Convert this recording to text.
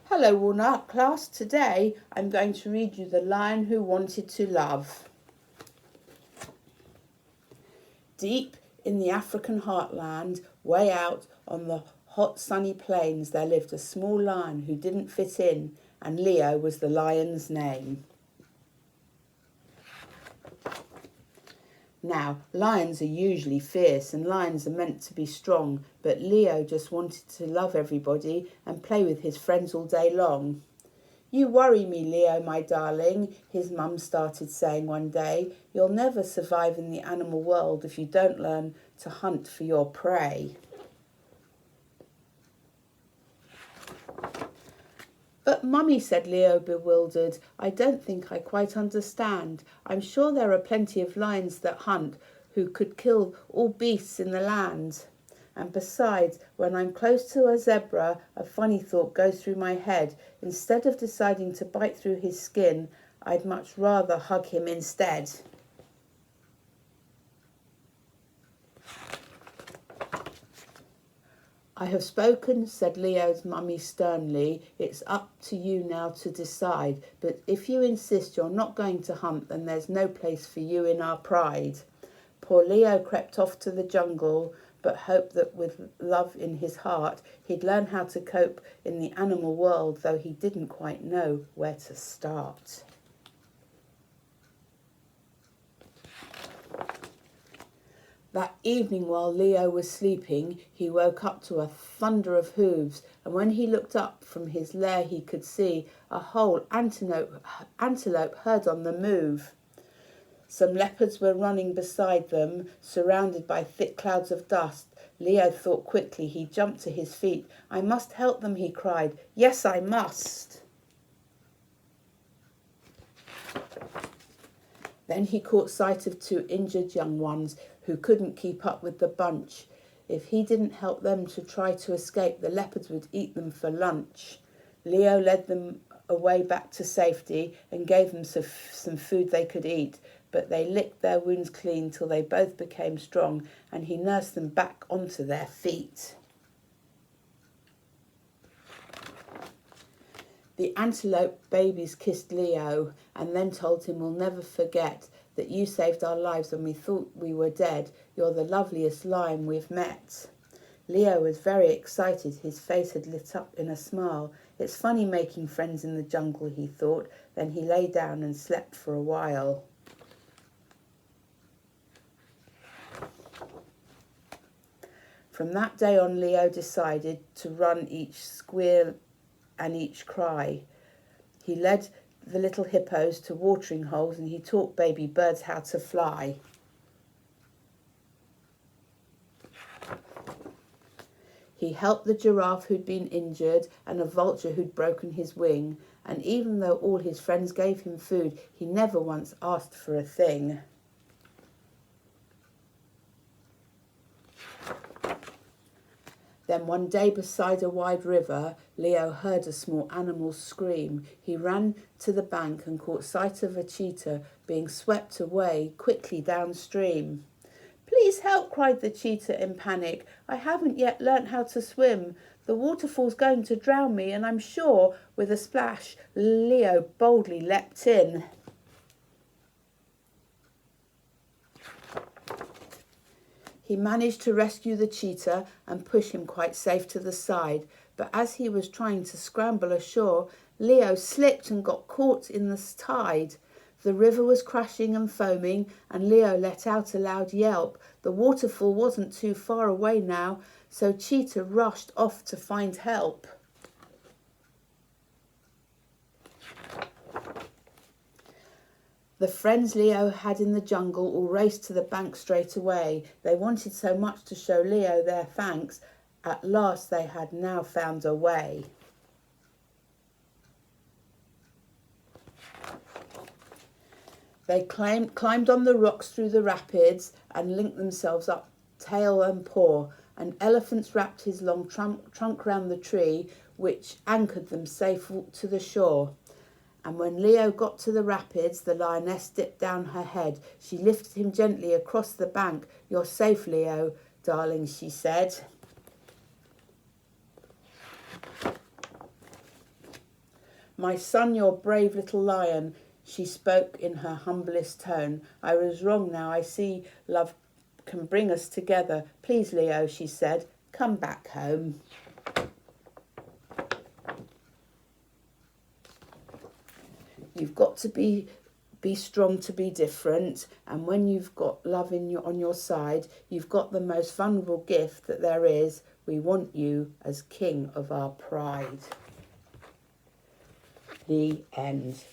Hello, Walnut class. Today I'm going to read you The Lion Who Wanted to Love. Deep in the African heartland, way out on the hot sunny plains, there lived a small lion who didn't fit in, and Leo was the lion's name. Now, lions are usually fierce and lions are meant to be strong, but Leo just wanted to love everybody and play with his friends all day long. "You worry me, Leo, my darling," his mum started saying one day. "You'll never survive in the animal world if you don't learn to hunt for your prey." "But Mummy," said Leo, bewildered, "I don't think I quite understand. I'm sure there are plenty of lions that hunt who could kill all beasts in the land. And besides, when I'm close to a zebra, a funny thought goes through my head. Instead of deciding to bite through his skin, I'd much rather hug him instead." "I have spoken," said Leo's mummy sternly. "It's up to you now to decide. But if you insist you're not going to hunt, then there's no place for you in our pride." Poor Leo crept off to the jungle, but hoped that with love in his heart, he'd learn how to cope in the animal world, though he didn't quite know where to start. That evening, while Leo was sleeping, he woke up to a thunder of hooves, and when he looked up from his lair he could see a whole antelope herd on the move. Some leopards were running beside them, surrounded by thick clouds of dust. Leo thought quickly. He jumped to his feet. "I must help them," he cried. "Yes, I must." Then he caught sight of two injured young ones who couldn't keep up with the bunch. If he didn't help them to try to escape, the leopards would eat them for lunch. Leo led them away back to safety and gave them some food they could eat, but they licked their wounds clean till they both became strong, and he nursed them back onto their feet. The antelope babies kissed Leo and then told him, "We'll never forget that you saved our lives when we thought we were dead. You're the loveliest lion we've met." Leo was very excited. His face had lit up in a smile. "It's funny making friends in the jungle," he thought. Then he lay down and slept for a while. From that day on, Leo decided to run each squeal and each cry. He led the little hippos to watering holes and he taught baby birds how to fly. He helped the giraffe who'd been injured and a vulture who'd broken his wing, and even though all his friends gave him food, he never once asked for a thing. Then one day beside a wide river, Leo heard a small animal scream. He ran to the bank and caught sight of a cheetah being swept away quickly downstream. "Please help," cried the cheetah in panic. "I haven't yet learnt how to swim. The waterfall's going to drown me, and I'm sure." With a splash, Leo boldly leapt in. He managed to rescue the cheetah and push him quite safe to the side, but as he was trying to scramble ashore, Leo slipped and got caught in the tide. The river was crashing and foaming, and Leo let out a loud yelp. The waterfall wasn't too far away now, so Cheetah rushed off to find help. The friends Leo had in the jungle all raced to the bank straight away. They wanted so much to show Leo their thanks. At last they had now found a way. They climbed on the rocks through the rapids and linked themselves up tail and paw. An elephant wrapped his long trunk round the tree, which anchored them safe to the shore. And when Leo got to the rapids, the lioness dipped down her head. She lifted him gently across the bank. "You're safe, Leo, darling," she said. My son, your brave little lion, she spoke in her humblest tone. I was wrong now, I see love can bring us together. Please, Leo, she said, come back home. You've got to be strong to be different, and when you've got love on your side, you've got the most vulnerable gift that there is. We want you as king of our pride. The end.